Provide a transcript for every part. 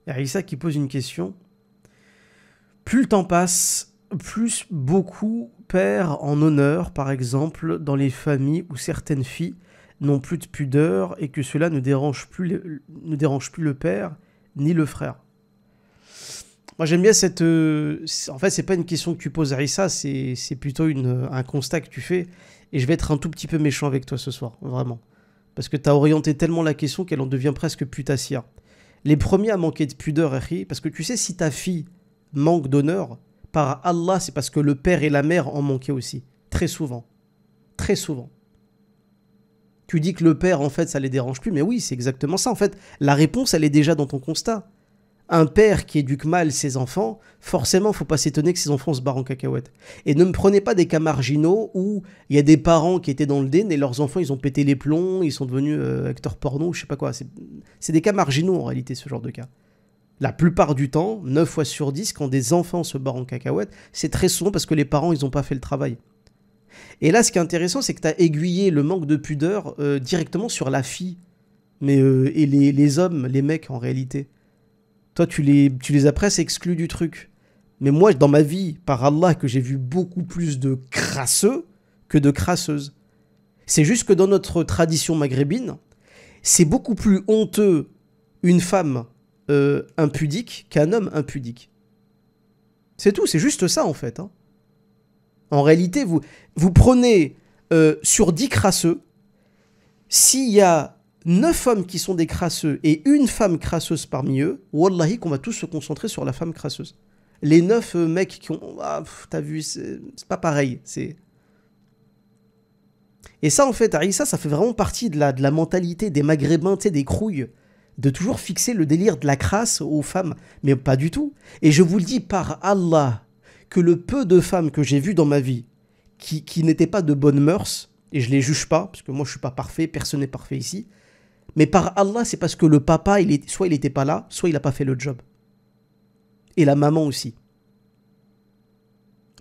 Il y a Issa qui pose une question. Plus le temps passe, plus beaucoup perd en honneur, par exemple, dans les familles où certaines filles n'ont plus de pudeur et que cela ne dérange plus le père ni le frère. Moi, j'aime bien cette... En fait, c'est pas une question que tu poses à Issa, c'est plutôt un constat que tu fais. Et je vais être un tout petit peu méchant avec toi ce soir, vraiment. Parce que tu as orienté tellement la question qu'elle en devient presque putassière. Les premiers à manquer de pudeur, parce que tu sais, si ta fille manque d'honneur, par Allah, c'est parce que le père et la mère en manquaient aussi. Très souvent. Très souvent. Tu dis que le père, en fait, ça les dérange plus, mais oui, c'est exactement ça. En fait, la réponse, elle est déjà dans ton constat. Un père qui éduque mal ses enfants, forcément, faut pas s'étonner que ses enfants se barrent en cacahuète. Et ne me prenez pas des cas marginaux où il y a des parents qui étaient dans le den et leurs enfants, ils ont pété les plombs, ils sont devenus acteurs porno, je sais pas quoi. C'est des cas marginaux, en réalité, ce genre de cas. La plupart du temps, 9 fois sur 10, quand des enfants se barrent en cacahuète, c'est très souvent parce que les parents, ils n'ont pas fait le travail. Et là, ce qui est intéressant, c'est que tu as aiguillé le manque de pudeur directement sur la fille. Mais, et les hommes, les mecs, en réalité. Toi, tu les as presque exclus du truc. Mais moi, dans ma vie, par Allah, que j'ai vu beaucoup plus de crasseux que de crasseuses. C'est juste que dans notre tradition maghrébine, c'est beaucoup plus honteux une femme impudique qu'un homme impudique. C'est tout, c'est juste ça en fait. Hein. En réalité, vous prenez sur 10 crasseux, s'il y a 9 hommes qui sont des crasseux et une femme crasseuse parmi eux, wallahi qu'on va tous se concentrer sur la femme crasseuse. Les 9 mecs qui ont... Ah, t'as vu, c'est pas pareil. Et ça en fait, Aïssa, ça fait vraiment partie de la mentalité des maghrébins, tu sais, des crouilles, de toujours fixer le délire de la crasse aux femmes. Mais pas du tout. Et je vous le dis par Allah, que le peu de femmes que j'ai vues dans ma vie qui n'étaient pas de bonnes mœurs, et je les juge pas, parce que moi je suis pas parfait, personne n'est parfait ici, mais par Allah, c'est parce que le papa, soit il n'était pas là, soit il n'a pas fait le job. Et la maman aussi.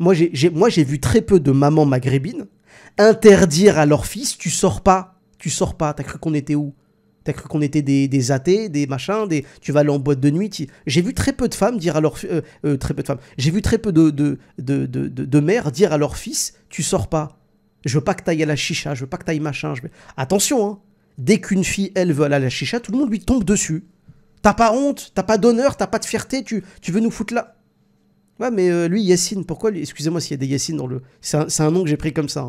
Moi j'ai vu très peu de mamans maghrébines interdire à leur fils, tu sors pas, t'as cru qu'on était où? T'as cru qu'on était des athées, des machins, tu vas aller en boîte de nuit. J'ai vu très peu de femmes dire à leur très peu de femmes. J'ai vu très peu de mères dire à leur fils, tu sors pas. Je veux pas que t'ailles à la chicha, je veux pas que t'ailles machin. Attention, hein. Dès qu'une fille, elle veut aller à la chicha, tout le monde lui tombe dessus. T'as pas honte, t'as pas d'honneur, t'as pas de fierté, tu veux nous foutre là. Ouais, mais lui, Yassine, pourquoi lui... Excusez-moi s'il y a des Yassine dans le... C'est un nom que j'ai pris comme ça.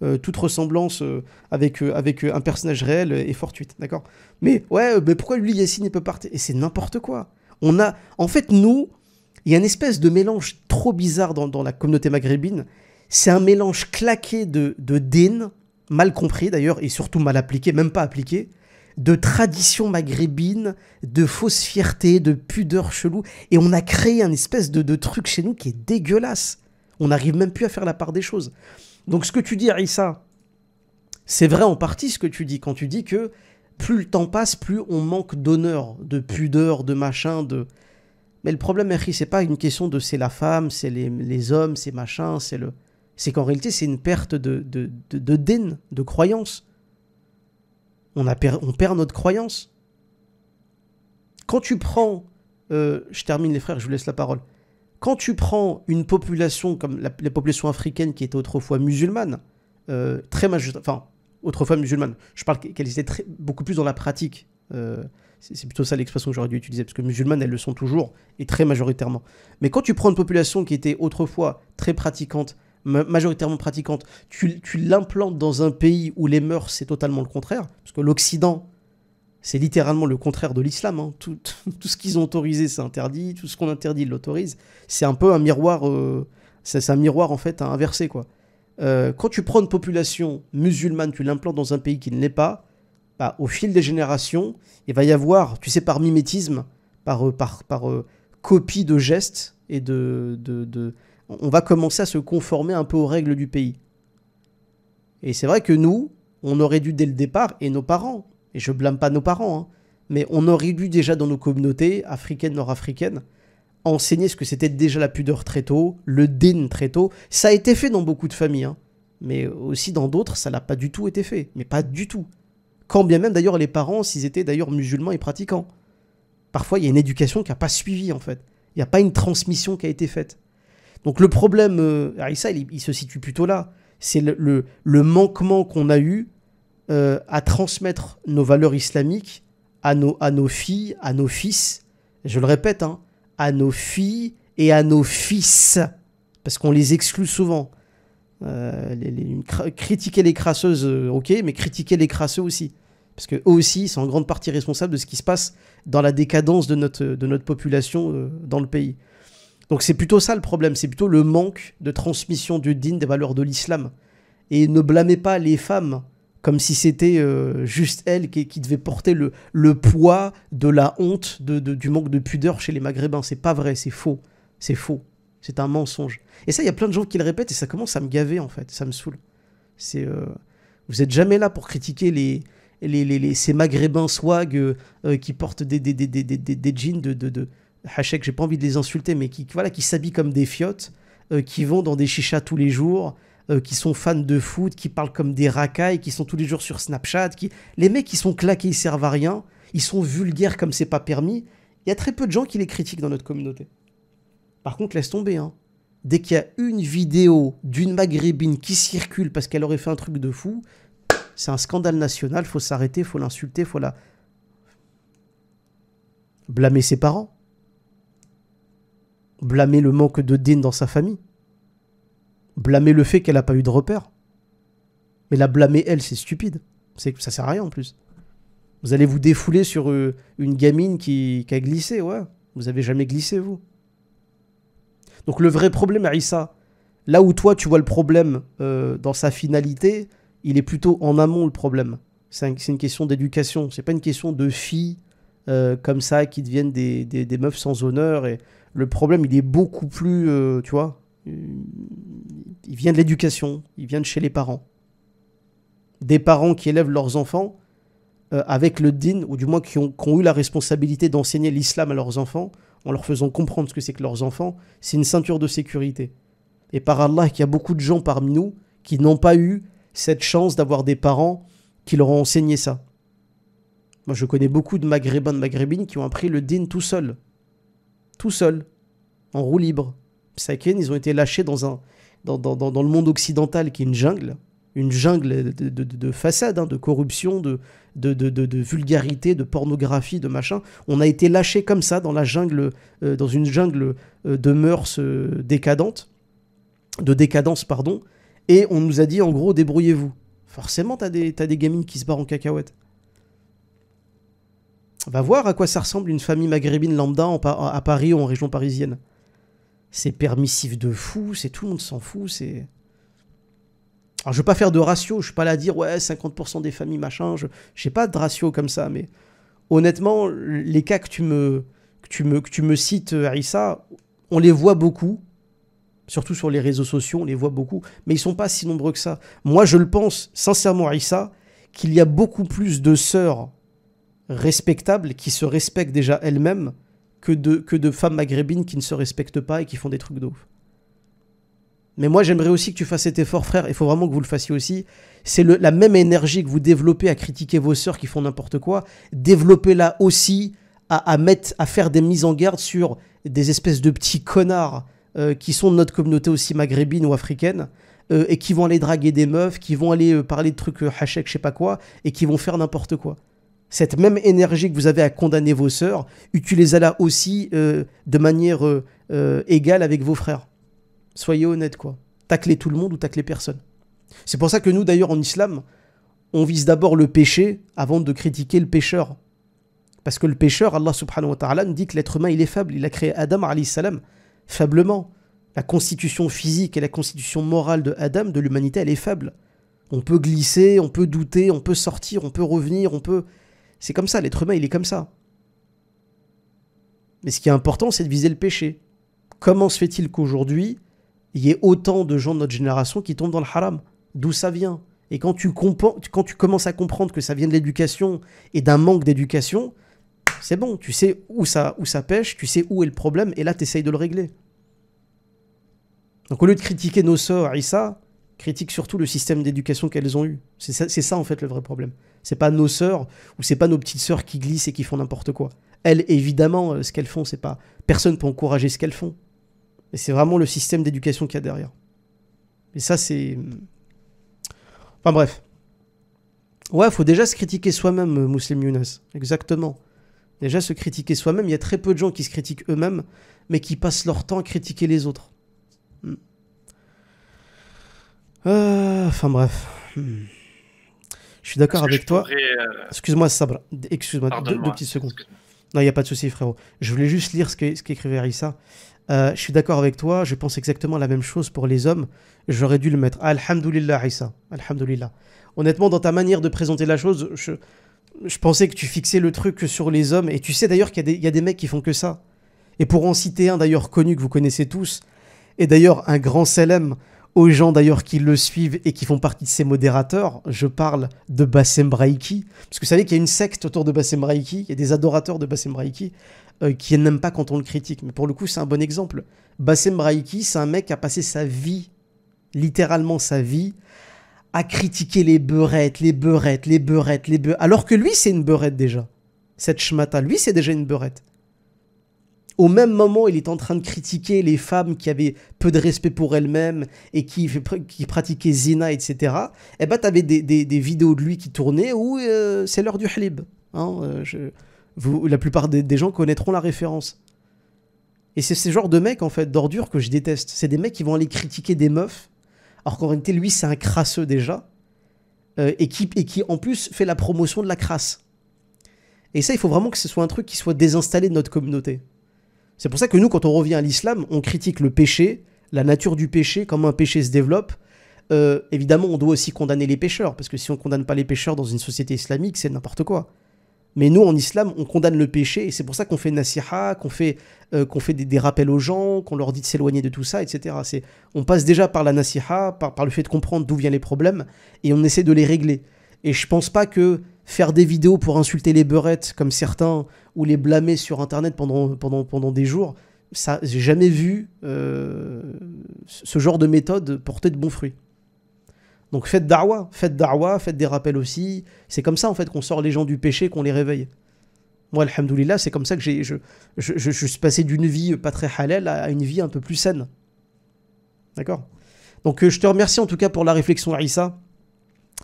Hein. Toute ressemblance avec un personnage réel est fortuite, d'accord? Mais ouais, mais pourquoi lui, Yassine, il peut partir? Et c'est n'importe quoi. En fait, nous, il y a une espèce de mélange trop bizarre dans la communauté maghrébine. C'est un mélange claqué de din, mal compris d'ailleurs, et surtout mal appliqué, même pas appliqué, de tradition maghrébine, de fausse fierté, de pudeur chelou, et on a créé un espèce de truc chez nous qui est dégueulasse. On n'arrive même plus à faire la part des choses. Donc ce que tu dis, Aïssa, c'est vrai en partie ce que tu dis, quand tu dis que plus le temps passe, plus on manque d'honneur, de pudeur, de machin, de... Mais le problème, c'est pas une question de c'est la femme, c'est les hommes, c'est machin, c'est qu'en réalité, c'est une perte de din, de croyance. On perd notre croyance. Quand tu prends... je termine les frères, je vous laisse la parole. Quand tu prends une population comme la population africaine qui était autrefois musulmane, très enfin, autrefois musulmane, je parle qu'elle était beaucoup plus dans la pratique. C'est plutôt ça l'expression que j'aurais dû utiliser, parce que musulmanes, elles le sont toujours, et très majoritairement. Mais quand tu prends une population qui était autrefois très pratiquante, majoritairement pratiquante, tu l'implantes dans un pays où les mœurs, c'est totalement le contraire, parce que l'Occident, c'est littéralement le contraire de l'islam. Hein. Tout ce qu'ils ont autorisé, c'est interdit. Tout ce qu'on interdit, ils l'autorisent. C'est un peu un miroir, c'est un miroir en fait inversé, quoi. Quand tu prends une population musulmane, tu l'implantes dans un pays qui ne l'est pas, bah, au fil des générations, il va y avoir, tu sais, par mimétisme, par copie de gestes, et on va commencer à se conformer un peu aux règles du pays. Et c'est vrai que nous, on aurait dû dès le départ, et nos parents, et je blâme pas nos parents, hein, mais on aurait dû déjà dans nos communautés africaines, nord-africaines, enseigner ce que c'était déjà la pudeur très tôt, le din très tôt. Ça a été fait dans beaucoup de familles, hein, Mais aussi dans d'autres, ça n'a pas du tout été fait. Mais pas du tout. Quand bien même d'ailleurs les parents, s'ils étaient d'ailleurs musulmans et pratiquants. Parfois, il y a une éducation qui n'a pas suivi en fait. Il n'y a pas une transmission qui a été faite. Donc le problème, Aïssa, il se situe plutôt là. C'est le manquement qu'on a eu à transmettre nos valeurs islamiques à nos filles, à nos fils. Je le répète, hein, à nos filles et à nos fils. Parce qu'on les exclut souvent. Critiquer les crasseuses, ok, mais critiquer les crasseux aussi. Parce qu'eux aussi sont en grande partie responsables de ce qui se passe dans la décadence de notre population dans le pays. Donc c'est plutôt ça le problème, c'est plutôt le manque de transmission du din, des valeurs de l'islam. Et ne blâmez pas les femmes comme si c'était juste elles qui devaient porter le poids de la honte, du manque de pudeur chez les Maghrébins. C'est pas vrai, c'est faux. C'est faux. C'est un mensonge. Et ça, il y a plein de gens qui le répètent et ça commence à me gaver en fait, ça me saoule. Vous êtes jamais là pour critiquer ces Maghrébins swag qui portent des jeans de Hachek, j'ai pas envie de les insulter, mais qui s'habillent comme des fiottes, qui vont dans des chichas tous les jours, qui sont fans de foot, qui parlent comme des racailles, qui sont tous les jours sur Snapchat. Les mecs, qui sont claqués, ils servent à rien, ils sont vulgaires comme c'est pas permis. Il y a très peu de gens qui les critiquent dans notre communauté. Par contre, laisse tomber, hein. Dès qu'il y a une vidéo d'une maghrébine qui circule parce qu'elle aurait fait un truc de fou, c'est un scandale national, faut s'arrêter, faut l'insulter, faut la... blâmer ses parents. Blâmer le manque de din dans sa famille. Blâmer le fait qu'elle n'a pas eu de repère. Mais la blâmer elle, c'est stupide. Ça sert à rien en plus. Vous allez vous défouler sur une gamine qui a glissé, ouais. Vous avez jamais glissé, vous. Donc le vrai problème, Aïssa, là où toi tu vois le problème dans sa finalité, il est plutôt en amont le problème. C'est une question d'éducation. C'est pas une question de filles comme ça qui deviennent des meufs sans honneur. Et le problème, il est beaucoup plus, tu vois, il vient de l'éducation, il vient de chez les parents. Des parents qui élèvent leurs enfants avec le din, ou du moins qui ont eu la responsabilité d'enseigner l'islam à leurs enfants, en leur faisant comprendre ce que c'est que leurs enfants, c'est une ceinture de sécurité. Et par Allah, qu'il y a beaucoup de gens parmi nous qui n'ont pas eu cette chance d'avoir des parents qui leur ont enseigné ça. Moi, je connais beaucoup de Maghrébins, de Maghrébines qui ont appris le din tout seuls. Tout seuls, en roue libre. Saken, ils ont été lâchés dans le monde occidental qui est une jungle de façade, hein, de corruption, de vulgarité, de pornographie, de machin. On a été lâchés comme ça dans la jungle, dans une jungle de mœurs décadentes, de décadence, pardon, et on nous a dit en gros débrouillez-vous. Forcément, t'as des gamines qui se barrent en cacahuète. Va voir à quoi ça ressemble une famille maghrébine lambda à Paris ou en région parisienne. C'est permissif de fou, tout le monde s'en fout, c'est... Alors je veux pas faire de ratio, je suis pas là à dire ouais 50% des familles machin, j'ai pas de ratio comme ça, mais honnêtement les cas que tu me cites, Aïssa, on les voit beaucoup, surtout sur les réseaux sociaux, on les voit beaucoup, mais ils sont pas si nombreux que ça. Moi je le pense sincèrement, Aïssa, qu'il y a beaucoup plus de sœurs respectables qui se respectent déjà elles-mêmes que de femmes maghrébines qui ne se respectent pas et qui font des trucs de ouf. Mais moi, j'aimerais aussi que tu fasses cet effort, frère. Il faut vraiment que vous le fassiez aussi. C'est la même énergie que vous développez à critiquer vos sœurs qui font n'importe quoi. Développez-la aussi à faire des mises en garde sur des espèces de petits connards qui sont de notre communauté aussi maghrébine ou africaine et qui vont aller draguer des meufs, qui vont aller parler de trucs hachek, je sais pas quoi, et qui vont faire n'importe quoi. Cette même énergie que vous avez à condamner vos sœurs, utilisez-la aussi de manière égale avec vos frères. Soyez honnêtes, quoi. Taclez tout le monde ou taclez personne. C'est pour ça que nous, d'ailleurs, en islam, on vise d'abord le péché avant de critiquer le pécheur. Parce que le pécheur, Allah subhanahu wa ta'ala nous dit que l'être humain, il est faible. Il a créé Adam, alayhi salam, faiblement. La constitution physique et la constitution morale de Adam, de l'humanité, elle est faible. On peut glisser, on peut douter, on peut sortir, on peut revenir, C'est comme ça, l'être humain, il est comme ça. Mais ce qui est important, c'est de viser le péché. Comment se fait-il qu'aujourd'hui, il y ait autant de gens de notre génération qui tombent dans le haram? D'où ça vient? Et quand tu commences à comprendre que ça vient de l'éducation et d'un manque d'éducation, c'est bon, tu sais où ça pêche, tu sais où est le problème, et là, tu essayes de le régler. Donc au lieu de critiquer nos sœurs, Issa, Critiquent surtout le système d'éducation qu'elles ont eu. C'est ça en fait le vrai problème. C'est pas nos sœurs ou c'est pas nos petites sœurs qui glissent et qui font n'importe quoi. Elles, évidemment, ce qu'elles font, c'est pas... Personne peut encourager ce qu'elles font. Et c'est vraiment le système d'éducation qu'il y a derrière. Et ça, c'est... Enfin bref. Ouais, faut déjà se critiquer soi-même, Muslim Younes. Exactement. Déjà se critiquer soi-même. Il y a très peu de gens qui se critiquent eux-mêmes, mais qui passent leur temps à critiquer les autres. Enfin bref. Je suis d'accord avec toi. Excuse-moi, Sabra. Excuse-moi, deux petites secondes. Non, il n'y a pas de souci, frérot. Je voulais juste lire ce qu'écrivait Rissa. Je suis d'accord avec toi. Je pense exactement la même chose pour les hommes. J'aurais dû le mettre. Alhamdoulilah, Rissa. Alhamdoulilah. Honnêtement, dans ta manière de présenter la chose, je pensais que tu fixais le truc sur les hommes. Et tu sais d'ailleurs qu'il y a des mecs qui font que ça. Et pour en citer un d'ailleurs connu que vous connaissez tous, et d'ailleurs un grand salam aux gens d'ailleurs qui le suivent et qui font partie de ses modérateurs, je parle de Bassem Braiki, parce que vous savez qu'il y a une secte autour de Bassem Braiki, il y a des adorateurs de Bassem Braiki qui n'aiment pas quand on le critique, mais pour le coup c'est un bon exemple. Bassem Braiki, c'est un mec qui a passé sa vie, littéralement sa vie, à critiquer les beurettes, alors que lui c'est une beurette déjà. Cette schmata, lui c'est déjà une beurette. Au même moment, il est en train de critiquer les femmes qui avaient peu de respect pour elles-mêmes et qui pratiquaient zina, etc. Et bah, t'avais des vidéos de lui qui tournaient où c'est l'heure du halib. Hein, la plupart des gens connaîtront la référence. Et c'est ce genre de mecs, en fait, d'ordures que je déteste. C'est des mecs qui vont aller critiquer des meufs, alors qu'en réalité, lui, c'est un crasseux déjà, et qui, en plus, fait la promotion de la crasse. Et ça, il faut vraiment que ce soit un truc qui soit désinstallé de notre communauté. C'est pour ça que nous, quand on revient à l'islam, on critique le péché, la nature du péché, comment un péché se développe. Évidemment, on doit aussi condamner les pécheurs, parce que si on ne condamne pas les pécheurs dans une société islamique, c'est n'importe quoi. Mais nous, en islam, on condamne le péché, et c'est pour ça qu'on fait nasiha, qu'on fait des rappels aux gens, qu'on leur dit de s'éloigner de tout ça, etc. On passe déjà par la nasiha, par le fait de comprendre d'où viennent les problèmes, et on essaie de les régler. Et je pense pas que faire des vidéos pour insulter les beurettes, comme certains, ou les blâmer sur Internet pendant des jours, ça, j'ai jamais vu ce genre de méthode porter de bons fruits. Donc faites da'wa, faites des rappels aussi. C'est comme ça en fait qu'on sort les gens du péché, qu'on les réveille. Moi, alhamdoulilah, c'est comme ça que je suis passé d'une vie pas très halal à une vie un peu plus saine. D'accord ? Donc je te remercie en tout cas pour la réflexion, Issa.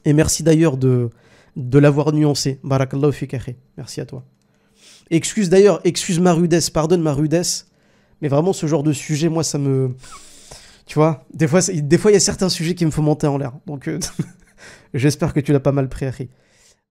Et merci d'ailleurs de l'avoir nuancé. Barakallahu fik akhi. Merci à toi. Excuse ma rudesse, pardonne ma rudesse. Mais vraiment, ce genre de sujet, moi, ça me... Tu vois, des fois, il y a certains sujets qui me font monter en l'air. Donc, j'espère que tu l'as pas mal pris, akhi.